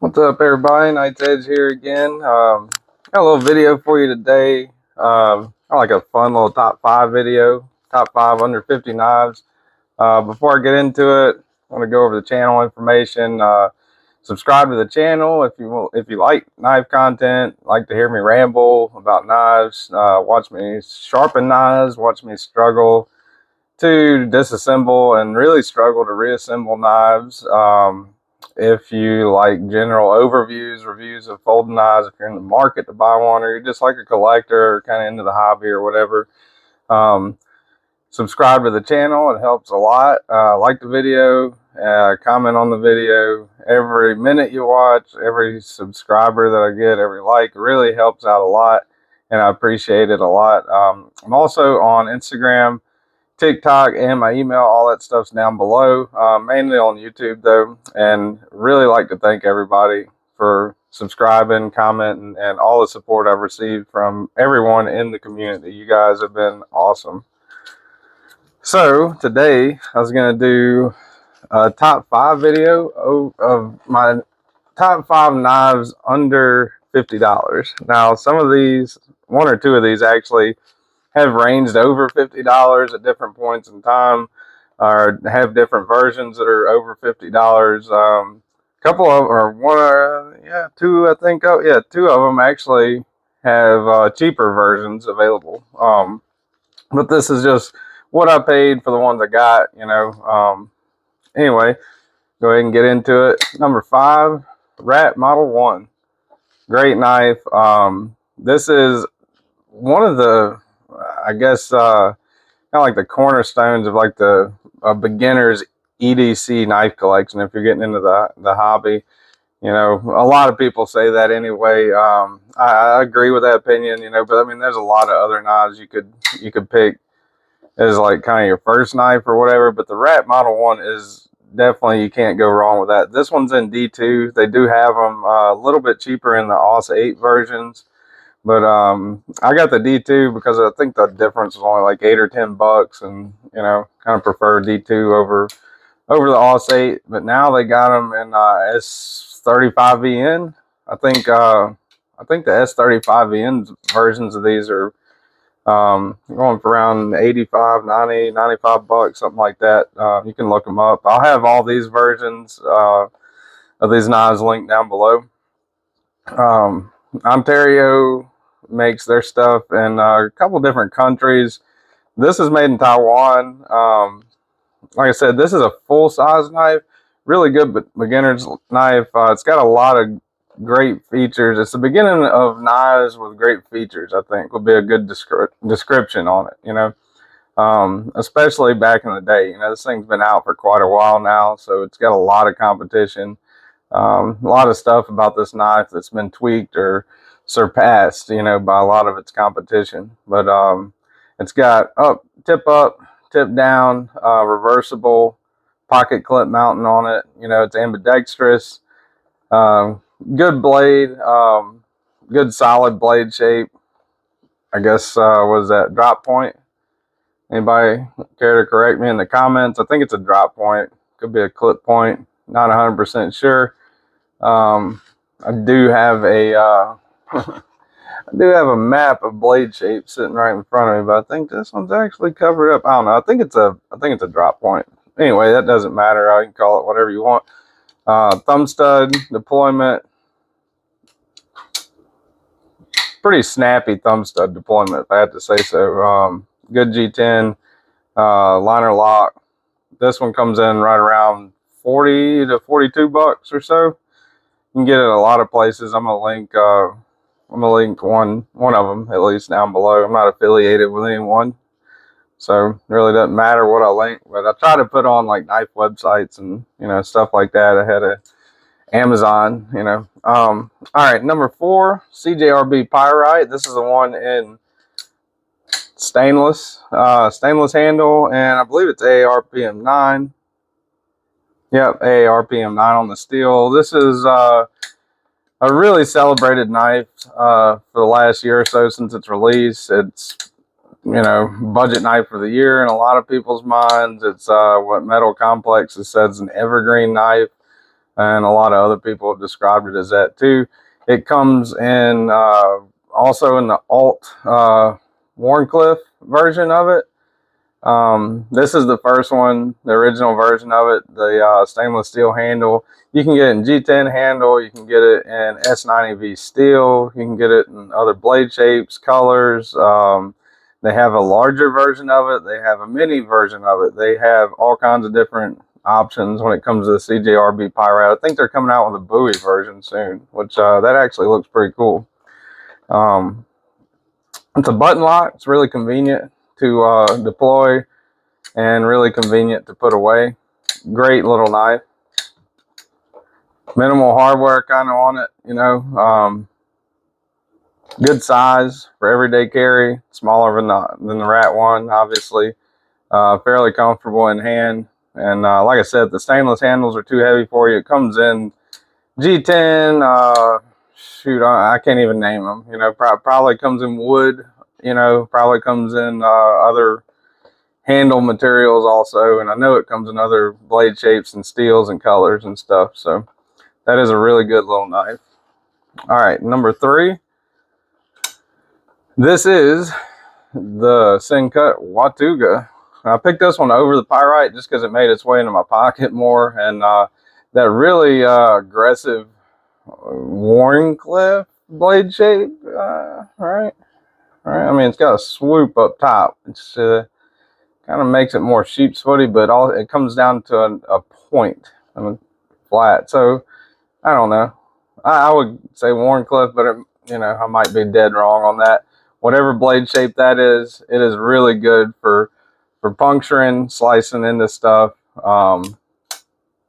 What's up, everybody? Night's Edge here again. Got a little video for you today. Kind of like a fun little top 5 video, top 5 under 50 knives. Before I get into it, I want to go over the channel information. Subscribe to the channel if you like knife content, like to hear me ramble about knives, watch me sharpen knives, watch me struggle to disassemble and really struggle to reassemble knives. If you like general overviews, reviews of folding knives, if you're in the market to buy one, or you're just like a collector or kind of into the hobby or whatever, subscribe to the channel. It helps a lot. Like the video, comment on the video. Every minute you watch, every subscriber that I get, every like really helps out a lot, and I appreciate it a lot. I'm also on Instagram, TikTok, and my email. All that stuff's down below, mainly on YouTube though, and really like to thank everybody for subscribing, commenting, and all the support I've received from everyone in the community. You guys have been awesome. So today I was going to do a top 5 video of my top 5 knives under $50. Now some of these, 1 or 2 of these actually have ranged over $50 at different points in time, or have different versions that are over $50. Couple of, or one, yeah, 2, I think. Oh, yeah, 2 of them actually have cheaper versions available. But this is just what I paid for the ones I got, you know. Anyway, go ahead and get into it. Number 5, Rat Model 1. Great knife. This is one of the, I guess, kind of like the cornerstones of like the beginner's EDC knife collection. If you're getting into the hobby, you know, a lot of people say that anyway. I agree with that opinion, you know, but I mean, there's a lot of other knives you could pick as like kind of your first knife or whatever. But the Rat Model 1 is definitely, you can't go wrong with that. This one's in D2. They do have them a little bit cheaper in the AUS 8 versions. But I got the D2 because I think the difference was only like $8 or $10, and you know, kind of prefer D2 over the AUS 8. But now they got them in S35VN. I think the S35VN versions of these are going for around 85, 90, $95, something like that. You can look them up. I'll have all these versions of these knives linked down below. Ontario makes their stuff in a couple different countries. This is made in Taiwan. Like I said, this is a full-size knife, really good beginner's knife. It's got a lot of great features. It's the beginning of knives with great features, I think would be a good description on it, you know. Especially back in the day. You know, this thing's been out for quite a while now, so it's got a lot of competition. A lot of stuff about this knife that's been tweaked or surpassed, you know, by a lot of its competition. But it's got tip up, tip down, reversible pocket clip mounting on it. You know, it's ambidextrous, good blade, good solid blade shape. I guess was that drop point? Anybody care to correct me in the comments? I think it's a drop point, could be a clip point, not 100% sure. I do have a I do have a map of blade shape sitting right in front of me, but I think this one's actually covered up. I don't know. I think it's a drop point. Anyway, that doesn't matter. I can call it whatever you want. Thumb stud deployment. Pretty snappy thumb stud deployment, if I have to say so. Good G10 liner lock. This one comes in right around 40 to 42 bucks or so. You can get it a lot of places. I'm gonna link one of them at least down below. I'm not affiliated with anyone, so it really doesn't matter what I link. But I try to put on like knife websites and, you know, stuff like that ahead of Amazon, you know. All right, number 4, CJRB Pyrite. This is the one in stainless handle, and I believe it's AARPM 9. Yep, AARPM 9 on the steel. This is a really celebrated knife for the last year or so since its release. It's, you know, budget knife for the year in a lot of people's minds. It's what Metal Complex has said is an evergreen knife. and a lot of other people have described it as that too. It comes in also in the alt Wharncliffe version of it. This is the first one, the original version of it, the stainless steel handle. You can get it in G10 handle, you can get it in S90V steel, you can get it in other blade shapes, colors. They have a larger version of it, they have a mini version of it, they have all kinds of different options when it comes to the CJRB Pyrite. I think they're coming out with a buoy version soon, which that actually looks pretty cool. It's a button lock, it's really convenient to deploy and really convenient to put away. Great little knife. Minimal hardware kind of on it, you know. Good size for everyday carry. Smaller than the Rat one, obviously. Fairly comfortable in hand. And like I said, the stainless handles are too heavy for you. It comes in G10. Shoot, I can't even name them. You know, probably comes in wood. You know, probably comes in other handle materials also, and I know it comes in other blade shapes and steels and colors and stuff. So that is a really good little knife. All right, number 3. This is the Sencut Wautaga. I picked this one over the Pyrite just because it made its way into my pocket more, and that really aggressive Wharncliffe blade shape. Right. I mean, it's got a swoop up top. It's kind of makes it more sheep's footy, but it comes down to a point, I mean, flat. So I don't know. I would say Wharncliffe, but you know, I might be dead wrong on that. Whatever blade shape that is, it is really good for puncturing, slicing into stuff.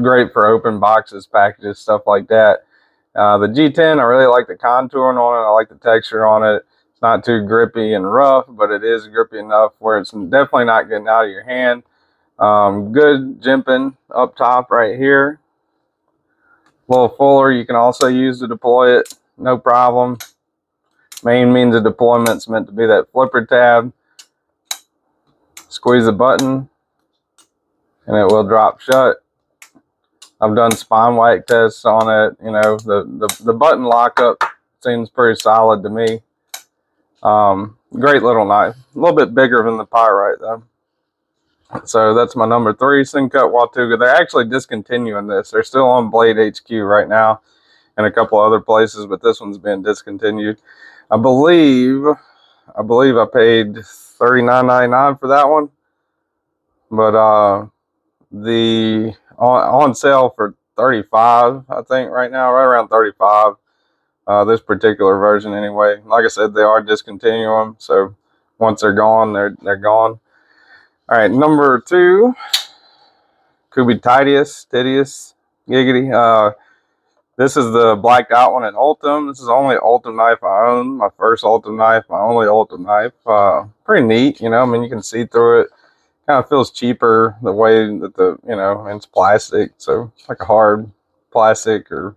Great for open boxes, packages, stuff like that. The G10, I really like the contouring on it. I like the texture on it. It's not too grippy and rough, but it is grippy enough where it's definitely not getting out of your hand. Good jimping up top right here. A little fuller you can also use to deploy it, no problem. Main means of deployment is meant to be that flipper tab. Squeeze the button and it will drop shut. I've done spine whack tests on it. You know, the button lockup seems pretty solid to me. Great little knife. A little bit bigger than the Pyrite though. So that's my number 3, Sencut Wautaga. They're actually discontinuing this. They're still on Blade HQ right now and a couple other places, but this one's been discontinued. I believe I paid $39.99 for that one, but the on sale for $35, I think right now, right around $35. This particular version anyway. Like I said, they are discontinuing them, so once they're gone, they're gone. All right, number 2, Kubey Tityus, giggity. This is the blacked out one in Ultim. This is the only Ultim knife I own. My first Ultim knife, my only Ultim knife. Pretty neat, you know. I mean, you can see through it. Kind of feels cheaper the way that you know, it's plastic, so it's like a hard plastic or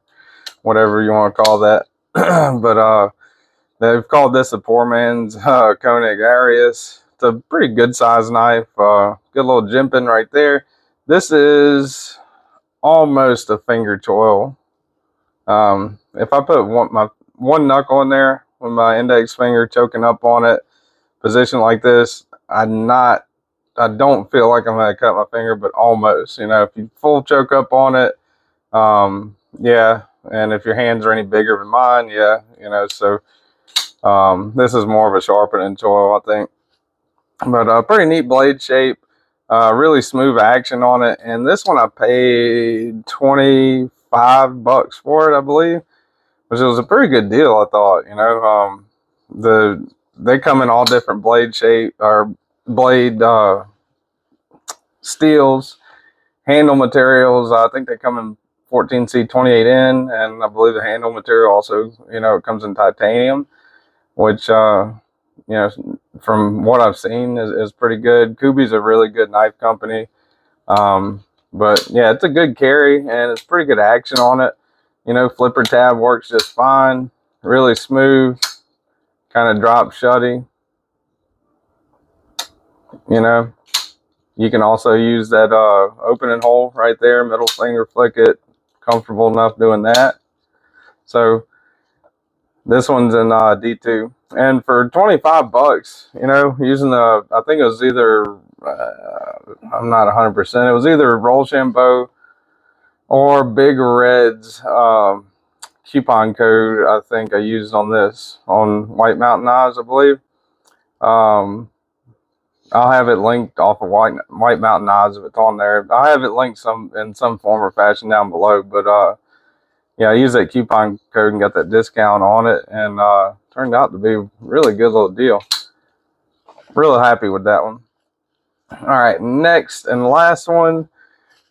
whatever you want to call that. But they've called this a poor man's Koenig Arius. It's a pretty good size knife. Good little jimping right there. This is almost a finger choil. If I put my one knuckle in there with my index finger choking up on it, position like this, I don't feel like I'm going to cut my finger, but almost. You know, if you full choke up on it, yeah. And if your hands are any bigger than mine, yeah, you know, so this is more of a sharpening choil, I think. But pretty neat blade shape, really smooth action on it. And this one I paid $25 for it, I believe, which was a pretty good deal, I thought. You know, they come in all different blade shape or blade steels, handle materials. I think they come in 14C 28N, and I believe the handle material also, you know, it comes in titanium, which you know, from what I've seen is pretty good. Kubey's a really good knife company. But yeah, it's a good carry and it's pretty good action on it. You know, flipper tab works just fine. Really smooth, kind of drop shutty. You know, you can also use that opening hole right there, middle finger flick it, comfortable enough doing that. So this one's in D2, and for 25 bucks, you know, using the, I think it was either I'm not 100%, it was either Roll Shambo or Big Red's coupon code. I think I used on this on White Mountain Knives, I believe. I'll have it linked off of White Mountain Knives if it's on there. I have it linked in some form or fashion down below, but yeah, I used that coupon code and got that discount on it, and turned out to be a really good little deal. Really happy with that one. All right, next and last one.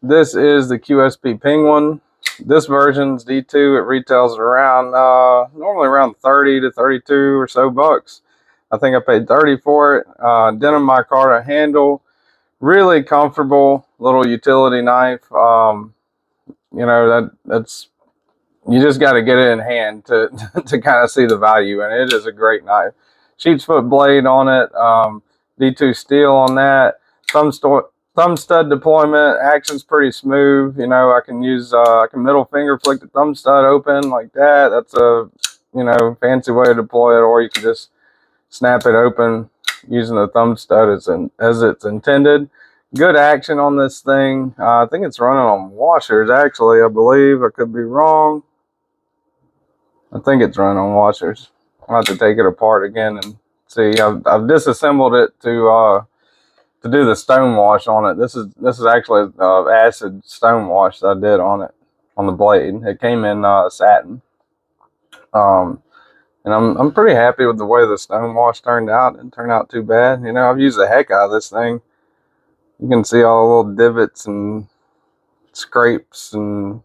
This is the QSP Penguin. This version's D2. It retails around normally around 30 to 32 or so bucks. I think I paid 30 for it. Denim micarta handle, really comfortable little utility knife. You know, that's you just got to get it in hand to to kind of see the value, and it is a great knife. Sheep's foot blade on it, D2 steel on that. Thumb stud deployment, action's pretty smooth. You know, I can use I can middle finger flick the thumb stud open like that. That's a, you know, fancy way to deploy it, or you can just snap it open using the thumb stud as it's intended. Good action on this thing. I think it's running on washers, actually, I believe. I could be wrong. I think it's running on washers. I'll have to take it apart again and see. I've disassembled it to do the stone wash on it. This is actually acid stone wash that I did on it, on the blade. It came in satin. And I'm pretty happy with the way the stone wash turned out. It didn't turn out too bad. You know, I've used the heck out of this thing. You can see all the little divots and scrapes and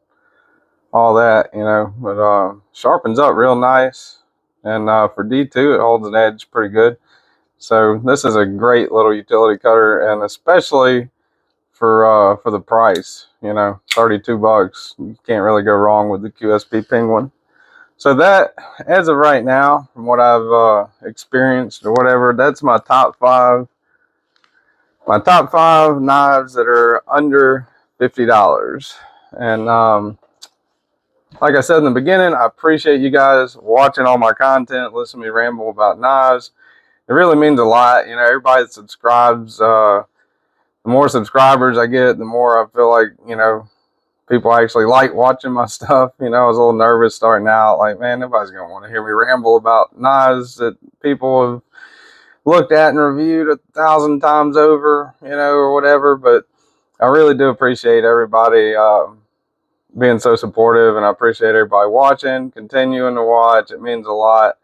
all that, you know. But sharpens up real nice. And for D2, it holds an edge pretty good. So this is a great little utility cutter, and especially for the price, you know, 32 bucks. You can't really go wrong with the QSP Penguin. So that, as of right now, from what I've experienced or whatever, that's my top five knives that are under $50. And like I said in the beginning, I appreciate you guys watching all my content, listening to me ramble about knives. It really means a lot. You know, everybody that subscribes, the more subscribers I get, the more I feel like, you know, people actually like watching my stuff. You know, I was a little nervous starting out, like, man, nobody's going to want to hear me ramble about knives that people have looked at and reviewed 1,000 times over, you know, or whatever. But I really do appreciate everybody being so supportive, and I appreciate everybody watching, continuing to watch. It means a lot.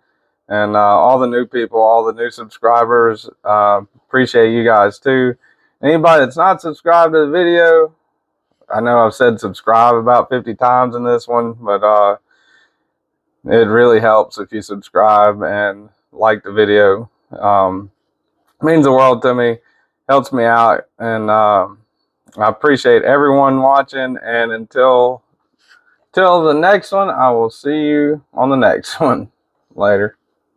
And all the new people, all the new subscribers, appreciate you guys too. Anybody that's not subscribed to the video, I know I've said subscribe about 50 times in this one, but it really helps if you subscribe and like the video. It means the world to me, helps me out, and I appreciate everyone watching. And until the next one, I will see you on the next one. Later.